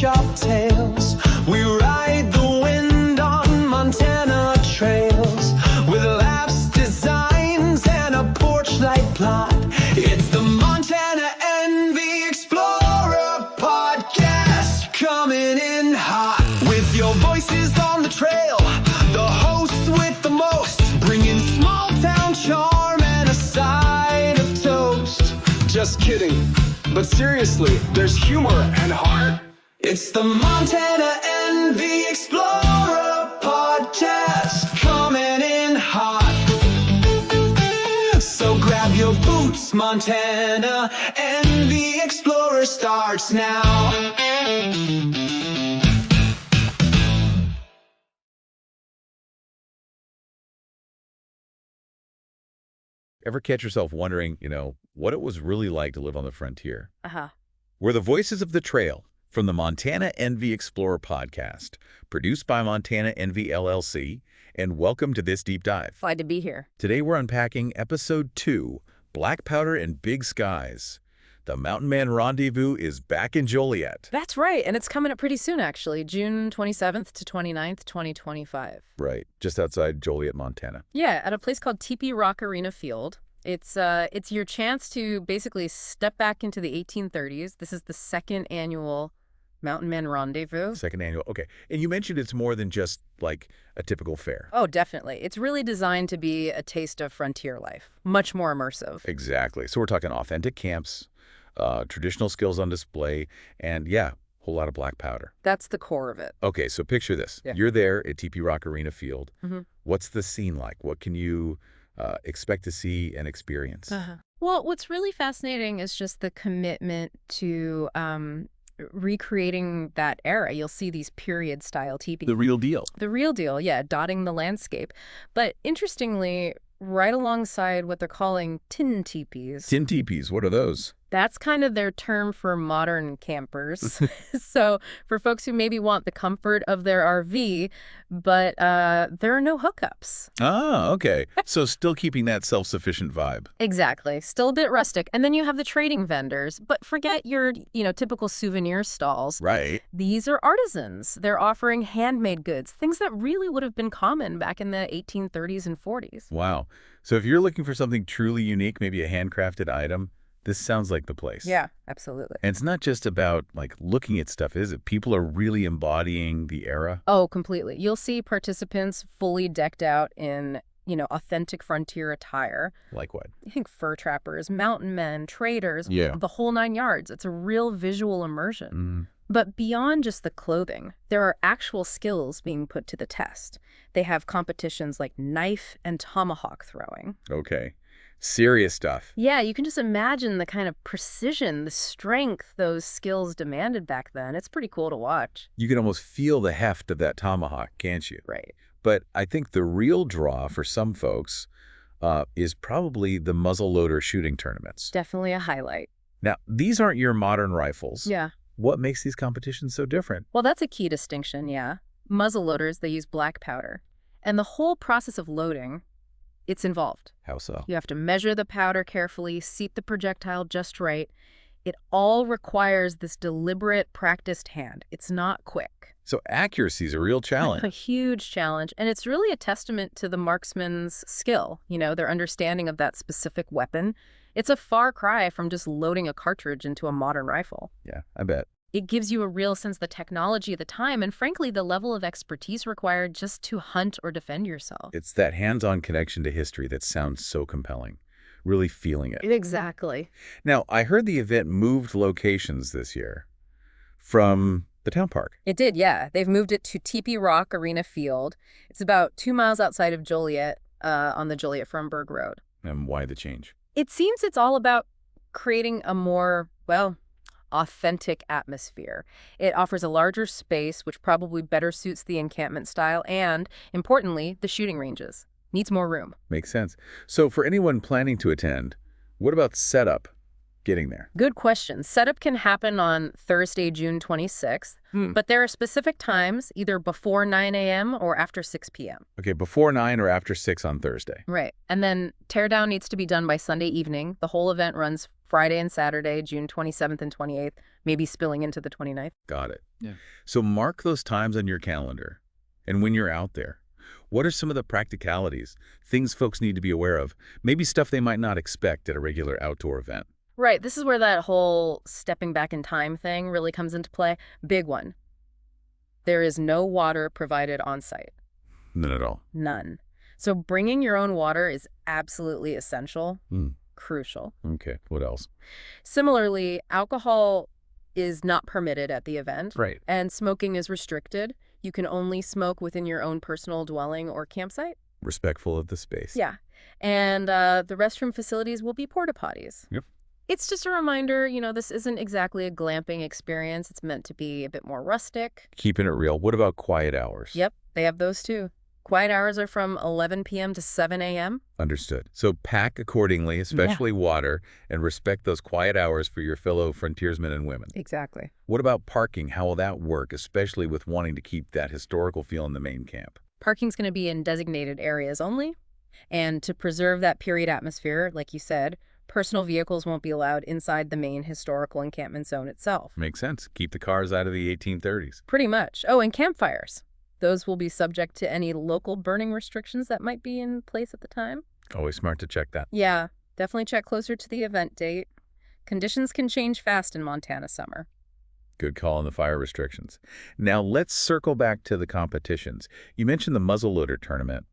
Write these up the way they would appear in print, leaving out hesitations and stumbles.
sharp tales. We ride the wind on Montana trails with laughs, designs, and a porch light plot. It's the Montana Envy Explorer podcast, coming in hot with your voices on the trail, the hosts with the most, bringing small town charm and a side of toast. Just kidding, but seriously, there's humor and heart. It's the Montana Envy Explorer podcast, coming in hot. So grab your boots, Montana Envy Explorer starts now. Ever catch yourself wondering, what it was really like to live on the frontier? Uh-huh. We're the voices of the trail from the Montana Envy Explorer podcast, produced by Montana Envy LLC, and welcome to this deep dive. Glad to be here. Today we're unpacking Episode 2, Black Powder and Big Skies. The Mountain Man Rendezvous is back in Joliet. That's right, and it's coming up pretty soon, actually, June 27th to 29th, 2025. Right, just outside Joliet, Montana. Yeah, at a place called Tepee Rock Arena Field. It's your chance to basically step back into the 1830s. This is the second annual Mountain Man Rendezvous. Second annual, okay. And you mentioned it's more than just like a typical fair. Oh, definitely. It's really designed to be a taste of frontier life. Much more immersive. Exactly. So we're talking authentic camps, traditional skills on display, and yeah, whole lot of black powder. That's the core of it. Okay, so picture this. Yeah. You're there at Tepee Rock Arena Field. Mm-hmm. What's the scene like? What can you expect to see and experience? Uh-huh. Well, what's really fascinating is just the commitment to recreating that era. You'll see these period-style teepees. The real deal. The real deal, yeah, dotting the landscape. But interestingly, right alongside what they're calling tin teepees. Tin teepees, what are those? That's kind of their term for modern campers. So for folks who maybe want the comfort of their RV, but there are no hookups. Ah, okay. So still keeping that self-sufficient vibe. Exactly. Still a bit rustic. And then you have the trading vendors, but forget your, typical souvenir stalls. Right. These are artisans. They're offering handmade goods, things that really would have been common back in the 1830s and 40s. Wow. So if you're looking for something truly unique, maybe a handcrafted item, this sounds like the place. Yeah, absolutely. And it's not just about looking at stuff, is it? People are really embodying the era. Oh, completely. You'll see participants fully decked out in, authentic frontier attire. Like what? I think fur trappers, mountain men, traders, Yeah. the whole nine yards. It's a real visual immersion. But beyond just the clothing, there are actual skills being put to the test. They have competitions like knife and tomahawk throwing. Okay. Serious stuff. Yeah, you can just imagine the kind of precision, the strength those skills demanded back then. It's pretty cool to watch. You can almost feel the heft of that tomahawk, can't you? Right. But I think the real draw for some folks is probably the muzzleloader shooting tournaments. Definitely a highlight. Now, these aren't your modern rifles. Yeah. What makes these competitions so different? Well, that's a key distinction, yeah. Muzzleloaders, they use black powder. And the whole process of loading, it's involved. How so? You have to measure the powder carefully, seat the projectile just right. It all requires this deliberate, practiced hand. It's not quick. So accuracy is a real challenge. A huge challenge. And it's really a testament to the marksman's skill, their understanding of that specific weapon. It's a far cry from just loading a cartridge into a modern rifle. Yeah, I bet. It gives you a real sense of the technology of the time and, frankly, the level of expertise required just to hunt or defend yourself. It's that hands-on connection to history that sounds so compelling. Really feeling it. Exactly. Now, I heard the event moved locations this year from the town park. It did, yeah. They've moved it to Tepee Rock Arena Field. It's about 2 miles outside of Joliet on the Joliet-Fromberg Road. And why the change? It seems it's all about creating a more, authentic atmosphere. It offers a larger space, which probably better suits the encampment style, and, importantly, the shooting ranges. Needs more room. Makes sense. So for anyone planning to attend, what about setup? getting there? Good question. Setup can happen on Thursday, June 26th, but there are specific times, either before 9 a.m. or after 6 p.m. Okay, before 9 or after 6 on Thursday. Right. And then teardown needs to be done by Sunday evening. The whole event runs Friday and Saturday, June 27th and 28th, maybe spilling into the 29th. Got it. Yeah. So mark those times on your calendar. And when you're out there, what are some of the practicalities, things folks need to be aware of, maybe stuff they might not expect at a regular outdoor event? Right. This is where that whole stepping back in time thing really comes into play. Big one. There is no water provided on site. None at all. None. So bringing your own water is absolutely essential, crucial. Okay, what else? Similarly, alcohol is not permitted at the event. Right. And smoking is restricted. You can only smoke within your own personal dwelling or campsite. Respectful of the space. Yeah. And the restroom facilities will be porta potties. Yep. It's just a reminder, this isn't exactly a glamping experience. It's meant to be a bit more rustic. Keeping it real. What about quiet hours? Yep, they have those too. Quiet hours are from 11 p.m. to 7 a.m. Understood. So pack accordingly, especially water, and respect those quiet hours for your fellow frontiersmen and women. Exactly. What about parking? How will that work, especially with wanting to keep that historical feel in the main camp? Parking's going to be in designated areas only. And to preserve that period atmosphere, like you said, personal vehicles won't be allowed inside the main historical encampment zone itself. Makes sense. Keep the cars out of the 1830s. Pretty much. Oh, and campfires. Those will be subject to any local burning restrictions that might be in place at the time. Always smart to check that. Yeah, definitely check closer to the event date. Conditions can change fast in Montana summer. Good call on the fire restrictions. Now let's circle back to the competitions. You mentioned the muzzleloader tournament.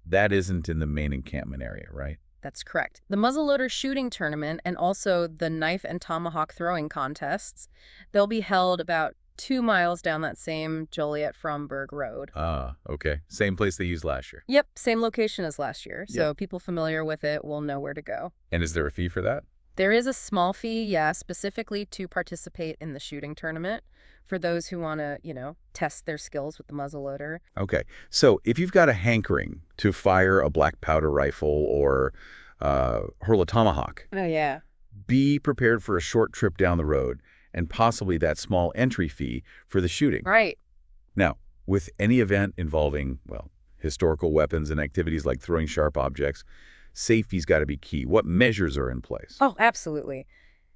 That isn't in the main encampment area, right? That's correct. The muzzleloader shooting tournament and also the knife and tomahawk throwing contests, they'll be held about 2 miles down that same Joliet-Fromberg road. Ah, okay. Same place they used last year. Yep, same location as last year, so Yep. people familiar with it will know where to go. And is there a fee for that? There is a small fee, yeah, specifically to participate in the shooting tournament for those who want to, test their skills with the muzzleloader. Okay. So if you've got a hankering to fire a black powder rifle or hurl a tomahawk, Oh, yeah. be prepared for a short trip down the road and possibly that small entry fee for the shooting. Right. Now, with any event involving, historical weapons and activities like throwing sharp objects, safety's got to be key. What measures are in place? Oh, absolutely.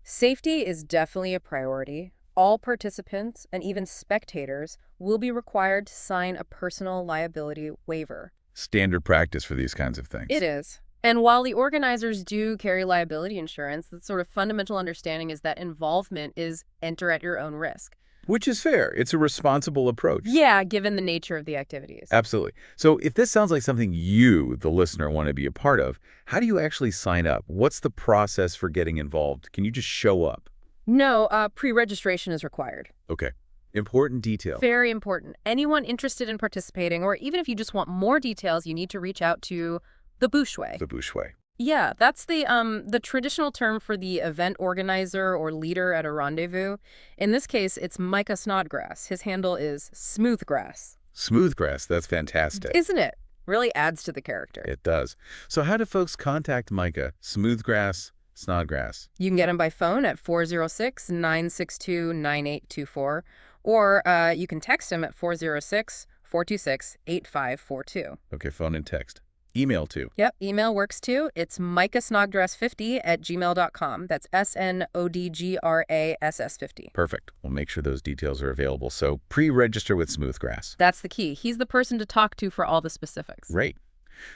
Safety is definitely a priority. All participants and even spectators will be required to sign a personal liability waiver. Standard practice for these kinds of things. It is. And while the organizers do carry liability insurance, the sort of fundamental understanding is that involvement is enter at your own risk. Which is fair. It's a responsible approach. Yeah, given the nature of the activities. Absolutely. So if this sounds like something you, the listener, want to be a part of, how do you actually sign up? What's the process for getting involved? Can you just show up? No, pre-registration is required. Okay. Important detail. Very important. Anyone interested in participating, or even if you just want more details, you need to reach out to the Bushway. The Bushway. Yeah, that's the traditional term for the event organizer or leader at a rendezvous. In this case, it's Micah Snodgrass. His handle is Smoothgrass. Smoothgrass. That's fantastic. Isn't it? Really adds to the character. It does. So how do folks contact Micah? Smoothgrass, Snodgrass. You can get him by phone at 406-962-9824, or you can text him at 406-426-8542. Okay, phone and text. Email too. Yep, email works too. It's micahsnodgrass50@gmail.com. That's SNODGRASS50. Perfect. We'll make sure those details are available. So pre-register with Smoothgrass. That's the key. He's the person to talk to for all the specifics. Great.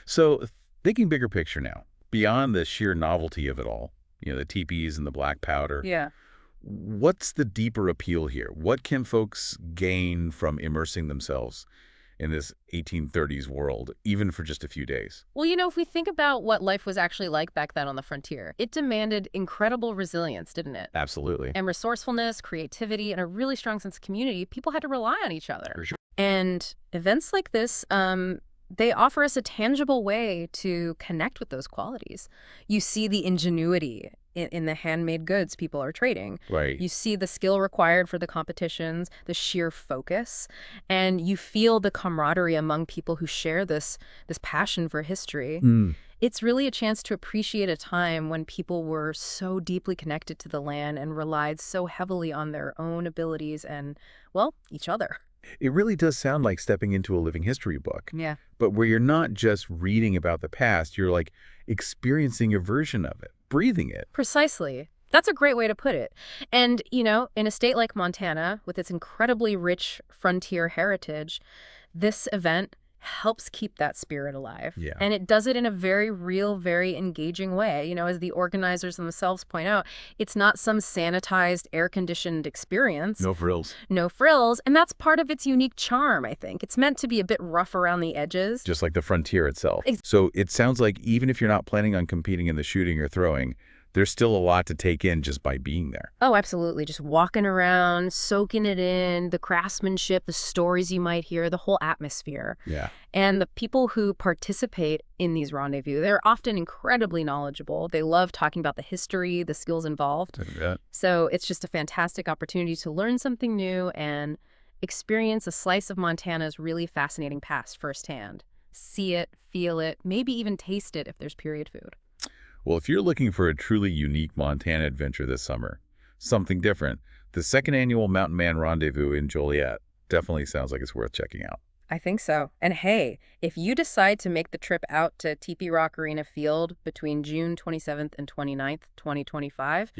So thinking bigger picture now, beyond the sheer novelty of it all, the tepees and the black powder, Yeah. what's the deeper appeal here? What can folks gain from immersing themselves in this 1830s world, even for just a few days? Well, if we think about what life was actually like back then on the frontier, it demanded incredible resilience, didn't it? Absolutely. And resourcefulness, creativity, and a really strong sense of community. People had to rely on each other. For sure. And events like this, they offer us a tangible way to connect with those qualities. You see the ingenuity in the handmade goods people are trading. Right. You see the skill required for the competitions, the sheer focus, and you feel the camaraderie among people who share this passion for history. It's really a chance to appreciate a time when people were so deeply connected to the land and relied so heavily on their own abilities and, well, each other. It really does sound like stepping into a living history book, Yeah. but where you're not just reading about the past, you're like experiencing a version of it, breathing it. Precisely. That's a great way to put it. And, in a state like Montana, with its incredibly rich frontier heritage, this event helps keep that spirit alive. Yeah. And it does it in a very real, very engaging way. As the organizers themselves point out, it's not some sanitized, air-conditioned experience. No frills. No frills. And that's part of its unique charm, I think. It's meant to be a bit rough around the edges. Just like the frontier itself. Ex- So it sounds like even if you're not planning on competing in the shooting or throwing, there's still a lot to take in just by being there. Oh, absolutely. Just walking around, soaking it in, the craftsmanship, the stories you might hear, the whole atmosphere. Yeah. And the people who participate in these rendezvous, they're often incredibly knowledgeable. They love talking about the history, the skills involved. So it's just a fantastic opportunity to learn something new and experience a slice of Montana's really fascinating past firsthand. See it, feel it, maybe even taste it if there's period food. Well, if you're looking for a truly unique Montana adventure this summer, something different, the second annual Mountain Man Rendezvous in Joliet definitely sounds like it's worth checking out. I think so. And hey, if you decide to make the trip out to Tepee Rock Arena Field between June 27th and 29th, 2025,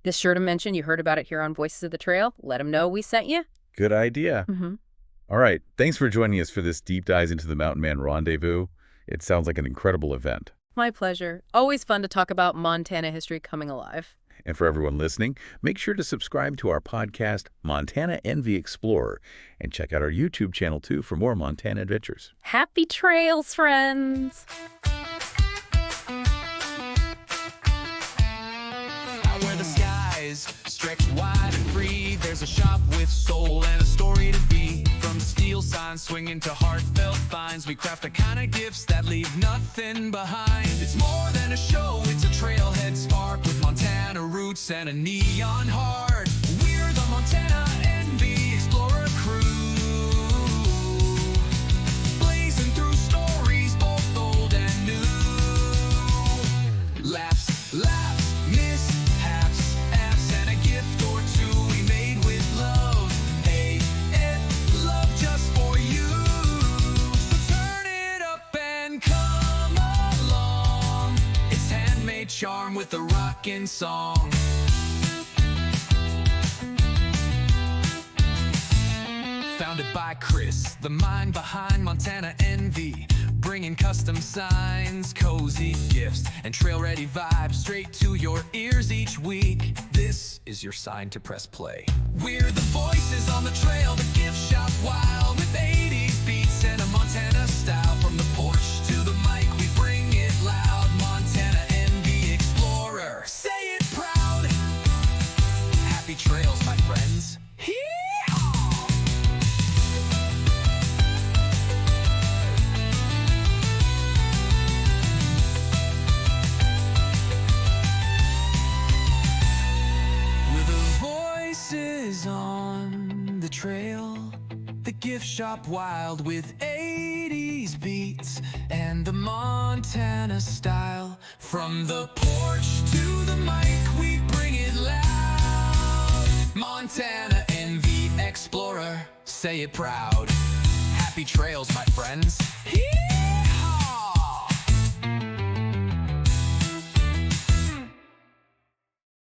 be sure to mention you heard about it here on Voices of the Trail. Let them know we sent you. Good idea. Mm-hmm. All right. Thanks for joining us for this deep dive into the Mountain Man Rendezvous. It sounds like an incredible event. My pleasure. Always fun to talk about Montana history coming alive. And for everyone listening, make sure to subscribe to our podcast, Montana Envy Explorer, and check out our YouTube channel, too, for more Montana adventures. Happy trails, friends! Out where the skies stretch wide and free, there's a shop with soul and a story to be. From steel signs swinging to heartfelt finds, we craft the kind of gifts that leave nothing behind. It's more than a show, it's a trailhead spark with Montana roots and a neon heart. We're the Montana Envy Explorer crew, blazing through stories both old and new. Laughs, mishaps, apps, and a gift or two we made with love. Love just for you. So turn it up and come along. It's handmade charm with a rockin' song. Founded by Chris, the mind behind Montana Envy, bringing custom signs, cozy gifts, and trail-ready vibes straight to your ears each week. This is your sign to press play. We're the voices on the trail, the gift shop wild, with 80s beats and a Montana style. From the porch to the mic, we bring it loud. Montana Envy Explorer, say it proud. Happy trails, my friends. Voices on the trail, the gift shop wild with 80s beats and the Montana style. From the porch to the mic, we bring it loud. Montana Envy Explorer, say it proud. Happy trails, my friends.